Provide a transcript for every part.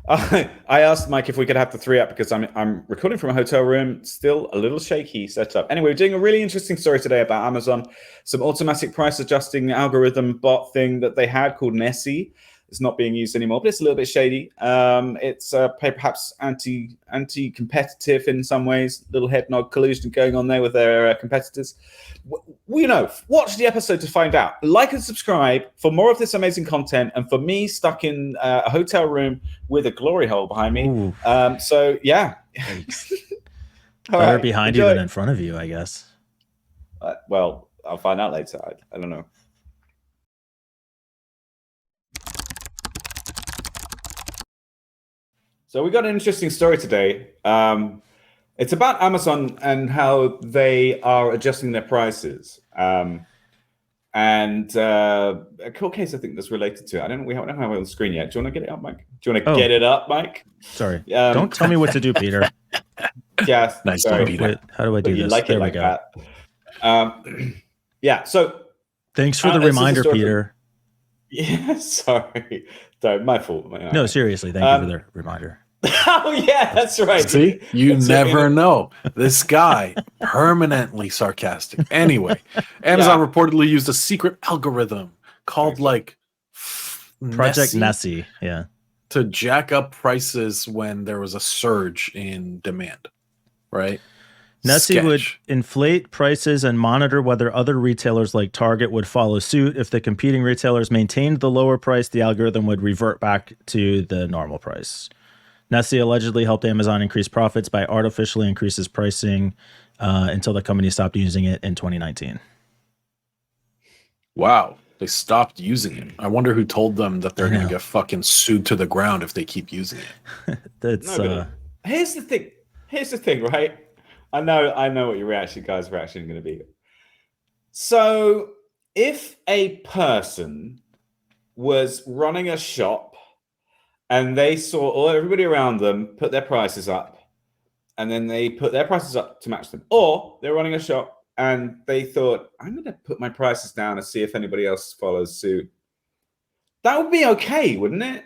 I asked Mike if we could have the 3 up because I'm recording from a hotel room, still a little shaky setup. Anyway, we're doing a really interesting story today about Amazon, some automatic price adjusting algorithm bot thing that they had called Nessie. It's not being used anymore, but it's a little bit shady. It's perhaps anti-competitive in some ways. Little head nod collusion going on there with their competitors. You know, watch the episode to find out. Like and subscribe for more of this amazing content, and for me stuck in a hotel room with a glory hole behind me. So yeah, better behind you than in front of you, I guess. Well, I'll find out later. I don't know. So we got an interesting story today. It's about Amazon and how they are adjusting their prices. And a cool case I think that's related to it. I don't have it on the screen yet. Do you want to get it up, Mike? Do you want to get it up, Mike? Sorry. Don't tell me what to do, Peter. Yeah. Nice to Peter. How do I do this? You like it like that. Yeah. So thanks for the reminder, Peter. Yeah. Sorry. My fault. No, seriously. Thank you for the reminder. Oh yeah, that's right. See, you never know. This guy permanently sarcastic. Anyway, Amazon reportedly used a secret algorithm called Project Nessie, to jack up prices when there was a surge in demand. Right? Nessie would inflate prices and monitor whether other retailers like Target would follow suit. If the competing retailers maintained the lower price, the algorithm would revert back to the normal price. Nessie allegedly helped Amazon increase profits by artificially increases pricing until the company stopped using it in 2019. Wow. They stopped using it. I wonder who told them that they're going to get fucking sued to the ground if they keep using it. Here's the thing, right? I know what your guys' reaction is going to be. So if a person was running a shop and they saw everybody around them put their prices up, and then they put their prices up to match them, or they're running a shop and they thought, I'm going to put my prices down and see if anybody else follows suit. That would be okay, wouldn't it?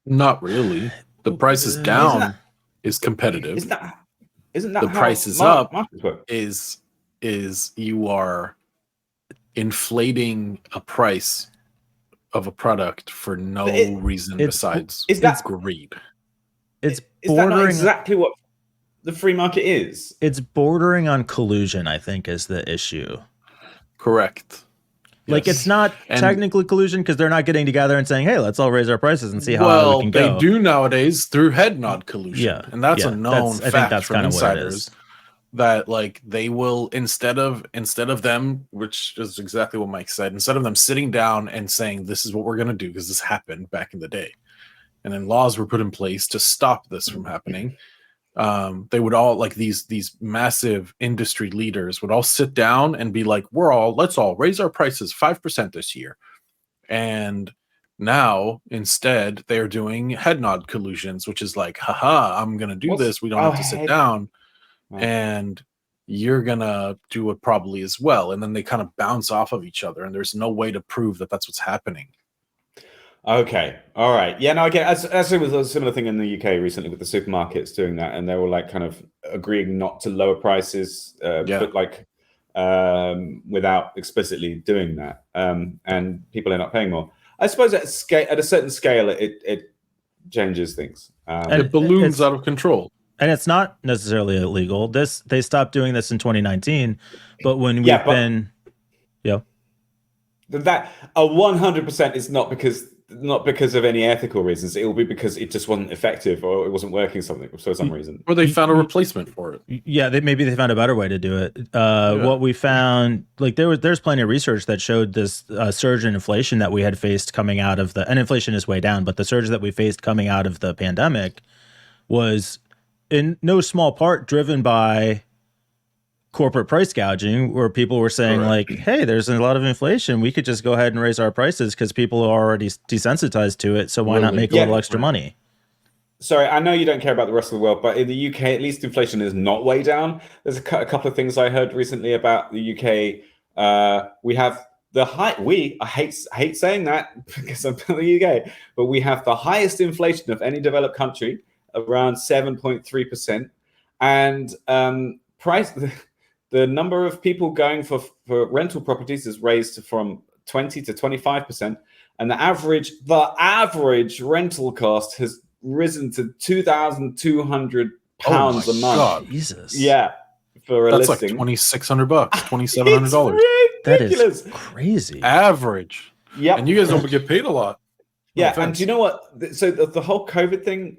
Not really. The price is down is competitive. Isn't that the price is up is you are inflating a price of a product for no reason besides greed. Is that not exactly what the free market is? It's bordering on collusion, I think, is the issue. Correct. Like, it's not technically collusion because they're not getting together and saying, hey, let's all raise our prices and see how high we can go. They do nowadays through head nod collusion. Yeah. And that's a known fact. I think that's from kind of insiders. What it is. That like they will instead of them, which is exactly what Mike said, instead of them sitting down and saying this is what we're going to do because this happened back in the day, and then laws were put in place to stop this from happening, they would all like these massive industry leaders would all sit down and be like, let's all raise our prices 5% this year. And now instead they're doing head nod collusions, which is like, haha, I'm going to do this. We don't have to sit down. And you're gonna do it probably as well, and then they kind of bounce off of each other, and there's no way to prove that that's what's happening. Okay, all right, yeah, no, I get. As there was a similar thing in the UK recently with the supermarkets doing that, and they were like kind of agreeing not to lower prices, but like without explicitly doing that, and people end up paying more. I suppose at a certain scale, it changes things. It balloons out of control. And it's not necessarily illegal. They stopped doing this in 2019, but when we've been, that 100% is not because of any ethical reasons. It will be because it just wasn't effective or it wasn't working for some reason. Or they found a replacement for it. Yeah, maybe they found a better way to do it. What we found, like there's plenty of research that showed this surge in inflation that we had faced coming out of and inflation is way down, but the surge that we faced coming out of the pandemic was in no small part driven by corporate price gouging, where people were saying like, hey, there's a lot of inflation. We could just go ahead and raise our prices because people are already desensitized to it. So why not make a little extra money? Sorry, I know you don't care about the rest of the world, but in the UK, at least inflation is not way down. There's a couple of things I heard recently about the UK. We have I hate saying that because I'm from the UK, but we have the highest inflation of any developed country, around 7.3%, and the number of people going for rental properties is raised from 20 to 25%, and the average rental cost has risen to £2,200 a month. God. Jesus. Yeah, for a That's listing. like $2,600, $2,700. That is crazy. Average. Yeah, And you guys don't get paid a lot. No yeah, offense. and do you know what? So the whole COVID thing,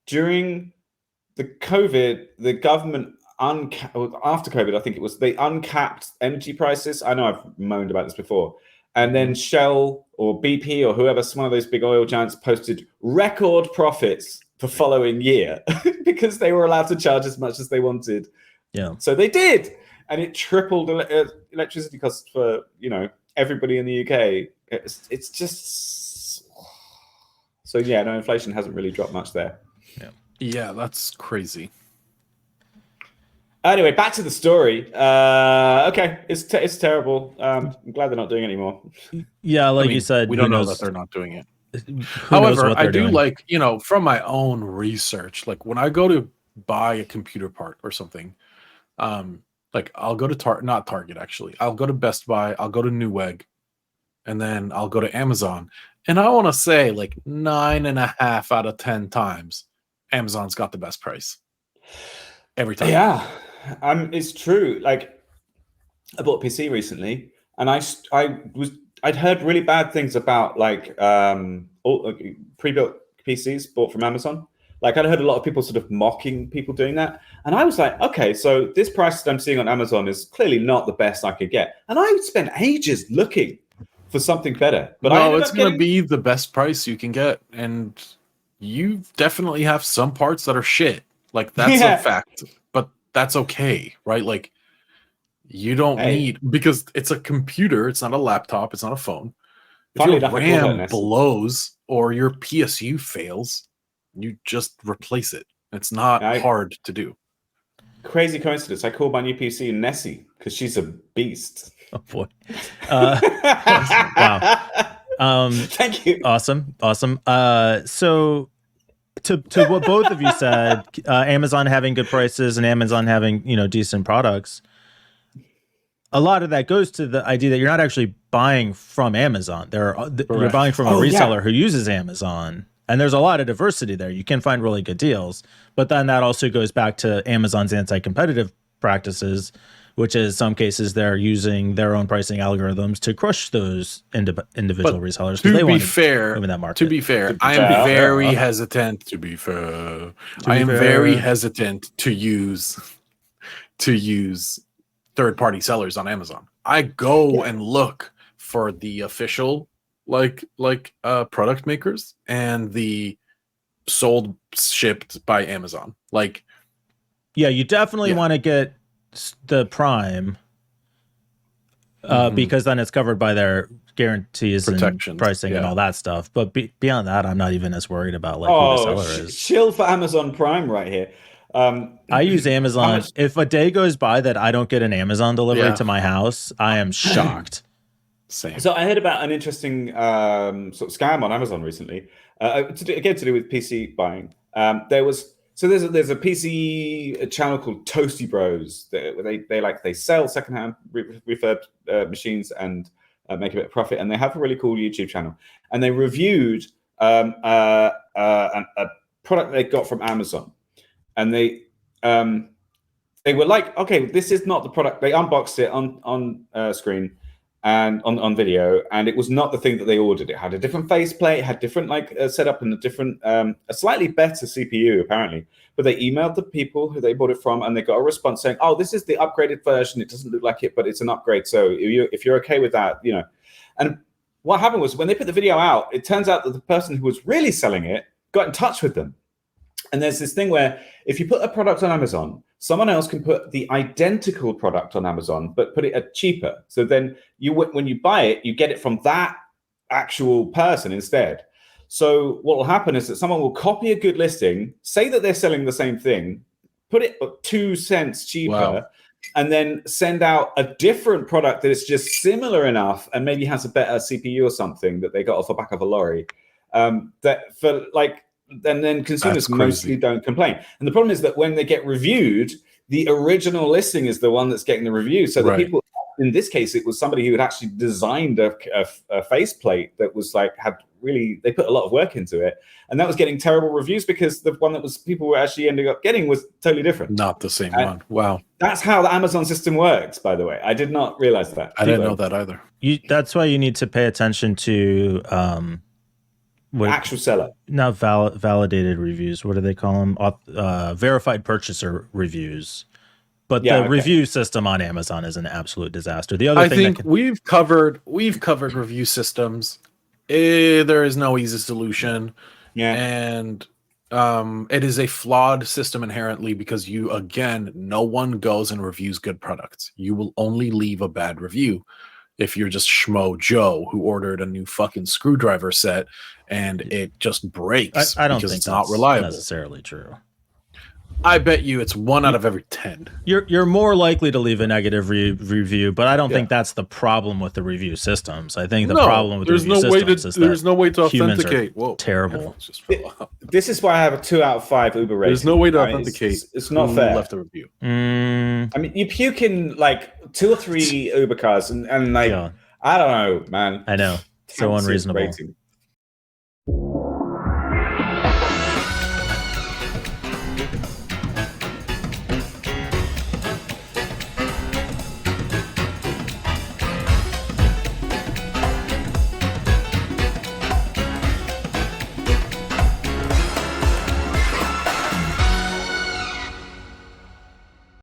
during the COVID, the government after COVID, I think it was, they uncapped energy prices. I know I've moaned about this before. And then Shell or BP or whoever, one of those big oil giants, posted record profits the following year because they were allowed to charge as much as they wanted. Yeah. So they did, and it tripled electricity costs for everybody in the UK. It's just so yeah. No, inflation hasn't really dropped much there. Yeah, that's crazy. Anyway, back to the story. Okay, it's terrible. I'm glad they're not doing it anymore. Yeah, like you said, we don't know that they're not doing it. Who However, knows what I they're do doing. like, from my own research, like when I go to buy a computer part or something, like I'll go to not Target actually. I'll go to Best Buy, I'll go to Newegg, and then I'll go to Amazon. And I want to say like 9.5 out of 10 times, Amazon's got the best price every time. Yeah, it's true. Like I bought a PC recently, and I'd heard really bad things about like pre-built PCs bought from Amazon. Like I'd heard a lot of people sort of mocking people doing that, and I was like, okay, so this price that I'm seeing on Amazon is clearly not the best I could get, and I spent ages looking for something better. But no, it's going to be the best price you can get, and you definitely have some parts that are shit. Like that's a fact, but that's okay, right? Like you don't need, because it's a computer, it's not a laptop, it's not a phone. If your RAM blows or your PSU fails, you just replace it. It's not hard to do. Crazy coincidence. I called my new PC Nessie because she's a beast. Oh boy! Wow. Thank you. Awesome. So to what both of you said, Amazon having good prices and Amazon having decent products. A lot of that goes to the idea that you're not actually buying from Amazon. You're buying from a reseller who uses Amazon. And there's a lot of diversity there. You can find really good deals. But then that also goes back to Amazon's anti-competitive practices, which is some cases they're using their own pricing algorithms to crush those individual resellers. To be fair, I am very hesitant. To be fair, I am very hesitant to use third-party sellers on Amazon. I go and look for the official product makers and the shipped by Amazon. Like, yeah, you definitely want to get the Prime because then it's covered by their guarantees and pricing and all that stuff. But beyond that, I'm not even as worried about who the seller is. Chill for Amazon Prime right here. I use Amazon. If a day goes by that I don't get an Amazon delivery to my house, I am shocked. Same. So I heard about an interesting sort of scam on Amazon recently. To do with PC buying. There's a PC channel called Toasty Bros. They sell secondhand refurbed machines and make a bit of profit. And they have a really cool YouTube channel. And they reviewed a product they got from Amazon. And they were like, okay, this is not the product. They unboxed it on screen and on video, and it was not the thing that they ordered. It had a different faceplate, it had different setup and a slightly better CPU apparently. But they emailed the people who they bought it from, and they got a response saying, "Oh, this is the upgraded version. It doesn't look like it, but it's an upgrade. So if you're okay with that, And what happened was when they put the video out, it turns out that the person who was really selling it got in touch with them. And there's this thing where if you put a product on Amazon, someone else can put the identical product on Amazon, but put it at cheaper. So then when you buy it, you get it from that actual person instead. So what will happen is that someone will copy a good listing, say that they're selling the same thing, put it 2 cents cheaper, and then send out a different product that is just similar enough and maybe has a better CPU or something that they got off the back of a lorry. That for like, and then consumers mostly don't complain. And the problem is that when they get reviewed, the original listing is the one that's getting the review. So the people, in this case, it was somebody who had actually designed a faceplate that was like, they put a lot of work into it. And that was getting terrible reviews because the one that was people were actually ending up getting was totally different. Not the same one. Wow. That's how the Amazon system works, by the way. I did not realize that. I didn't know that either. That's why you need to pay attention to actual seller. Not validated reviews. What do they call them? Verified purchaser reviews. But the review system on Amazon is an absolute disaster. The other thing we've covered review systems. There is no easy solution. Yeah. And it is a flawed system inherently because no one goes and reviews good products. You will only leave a bad review if you're just Schmo Joe who ordered a new fucking screwdriver set and it just breaks. I don't think it's that's not reliable. Necessarily true. I bet you it's 1 out of every 10. You're more likely to leave a negative review, but I don't think that's the problem with the review systems. I think the problem with the review systems is that there's no way to authenticate. Whoa, terrible. This is why I have a 2 out of 5 Uber rating. There's no way to authenticate. It's not fair. Left a review. I mean, you puke in like 2 or 3 Uber cars, and like I don't know, man. I know. So unreasonable. Rating.